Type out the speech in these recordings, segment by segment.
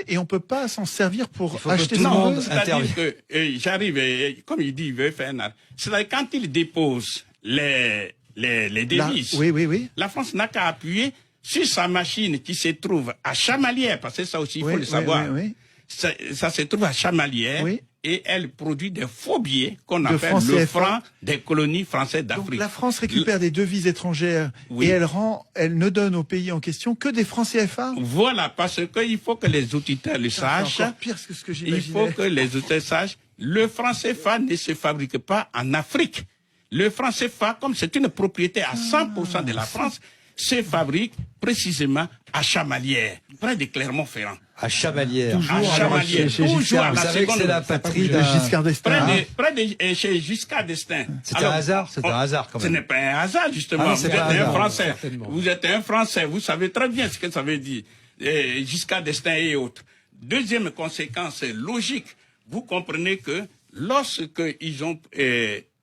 et on peut pas s'en servir pour acheter tout le monde intervienne. C'est-à-dire que j'arrive, comme il dit, il veut faire un... C'est-à-dire quand il dépose les devises, la France n'a qu'à appuyer sur sa machine qui se trouve à Chamalières, parce que ça aussi, il faut le savoir. Ça se trouve à Chamalières. Et elle produit des faux billets qu'on appelle le franc des colonies françaises d'Afrique. Donc la France récupère des devises étrangères et elle ne donne au pays en question que des francs CFA. Voilà, parce qu'il faut que les auditeurs le sachent. C'est encore pire que ce que j'imaginais. Il faut que les auditeurs sachent. Le franc CFA ne se fabrique pas en Afrique. Le franc CFA, comme c'est une propriété à 100% de la France, se fabrique précisément à Chamalières, près de Clermont-Ferrand. À Chamalières. Toujours à Chamalières. Toujours à la seconde. Vous savez que c'est la patrie de Giscard d'Estaing. Près de chez Giscard d'Estaing. C'est un hasard. C'est un hasard quand même. Ce n'est pas un hasard justement. Vous êtes un Français. Vous êtes un Français. Vous savez très bien ce que ça veut dire. Giscard d'Estaing et autres. Deuxième conséquence logique. Vous comprenez que lorsque ils ont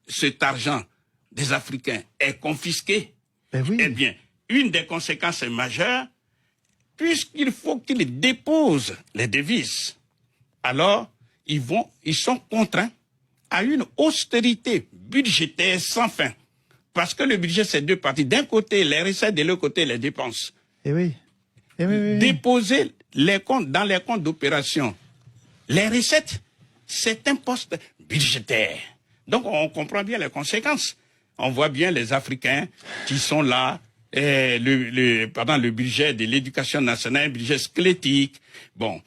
cet argent des Africains est confisqué, eh bien, une des conséquences majeures, puisqu'il faut qu'ils déposent les devises, alors ils sont contraints à une austérité budgétaire sans fin. Parce que le budget, c'est deux parties. D'un côté, les recettes, de l'autre côté, les dépenses. Déposer les comptes dans les comptes d'opération. Les recettes, c'est un poste budgétaire. Donc, on comprend bien les conséquences. On voit bien les Africains qui sont là, le budget de l'éducation nationale, un budget squelettique. Bon,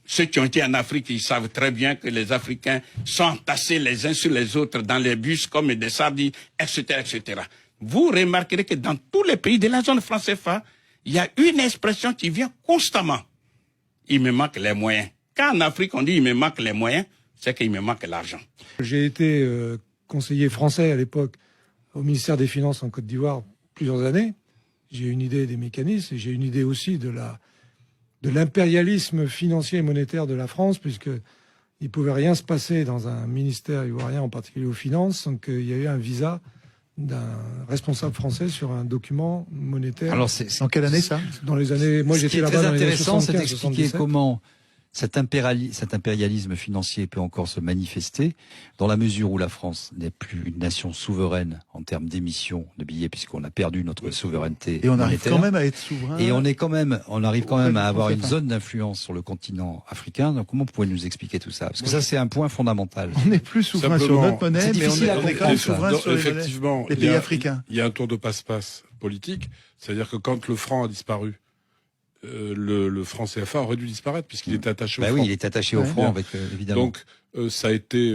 ceux qui ont été en Afrique, ils savent très bien que les Africains sont entassés les uns sur les autres dans les bus comme des sardines, etc., etc. Vous remarquerez que dans tous les pays de la zone franc CFA, il y a une expression qui vient constamment. Il me manque les moyens. Quand en Afrique on dit il me manque les moyens, c'est qu'il me manque l'argent. J'ai été conseiller français à l'époque au ministère des Finances en Côte d'Ivoire plusieurs années. J'ai une idée des mécanismes et j'ai une idée aussi de l'impérialisme financier et monétaire de la France, puisqu'il ne pouvait rien se passer dans un ministère ivoirien, en particulier aux finances, sans qu'il y ait eu un visa d'un responsable français sur un document monétaire. Alors c'est en quelle année ça? Dans les années... Moi j'étais là-bas dans les années 75, c'est d'expliquer comment cet impérialisme financier peut encore se manifester dans la mesure où la France n'est plus une nation souveraine en termes d'émissions de billets, puisqu'on a perdu notre souveraineté. Et on arrive quand même à être souverain. Et on arrive quand même à avoir une zone d'influence sur le continent africain. Donc comment vous pouvez nous expliquer tout ça? Parce que ça, c'est un point fondamental. On n'est plus souverain sur notre monnaie, mais on est quand même souverain sur effectivement, les pays africains. Il y a un tour de passe-passe politique, c'est-à-dire que quand le franc a disparu, le franc CFA aurait dû disparaître puisqu'il était attaché au franc. Oui, il est attaché au franc, avec, évidemment. Donc, ça a été...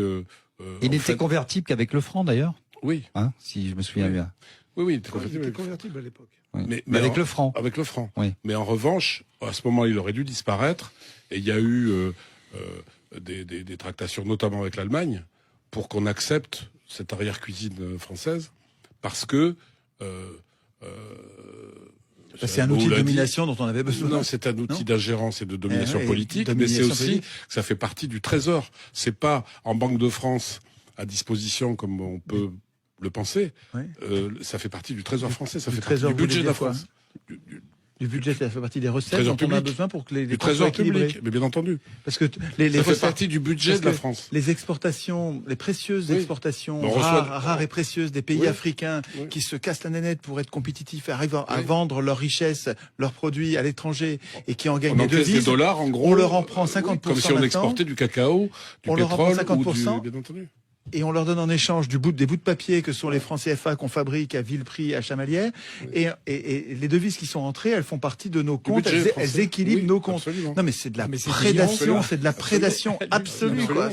il n'était convertible qu'avec le franc, d'ailleurs. Oui. Hein, si je me souviens bien. Oui, il était convertible à l'époque. Oui. Mais avec le franc. Avec le franc. Oui. Mais en revanche, à ce moment, il aurait dû disparaître. Et il y a eu des tractations, notamment avec l'Allemagne, pour qu'on accepte cette arrière-cuisine française, parce que... c'est un outil de domination dont on avait besoin. Non, c'est un outil d'ingérence et de domination politique, mais c'est aussi que ça fait partie du trésor. C'est pas en Banque de France à disposition comme on peut le penser. Ça fait partie du trésor français, ça fait partie du budget de la France. Du budget, ça fait partie des recettes dont on a besoin pour que les comptes soient équilibrés. Mais bien entendu. Parce que ça fait partie du budget de la France. Les exportations, les précieuses exportations rares et précieuses des pays africains qui se cassent la nénette pour être compétitifs, arrivent à vendre leurs richesses, leurs produits à l'étranger et qui en gagnent des devises. Des dollars, en gros. On leur en prend 50%. Comme si on exportait du cacao, du pétrole, leur en prend 50%, bien entendu. Et on leur donne en échange des bouts de papier que sont les francs CFA qu'on fabrique à vil prix à Chamalières. Et les devises qui sont entrées, elles font partie de nos comptes, elles équilibrent nos comptes. Absolument. Non mais c'est de la prédation, c'est de la prédation absolue, quoi.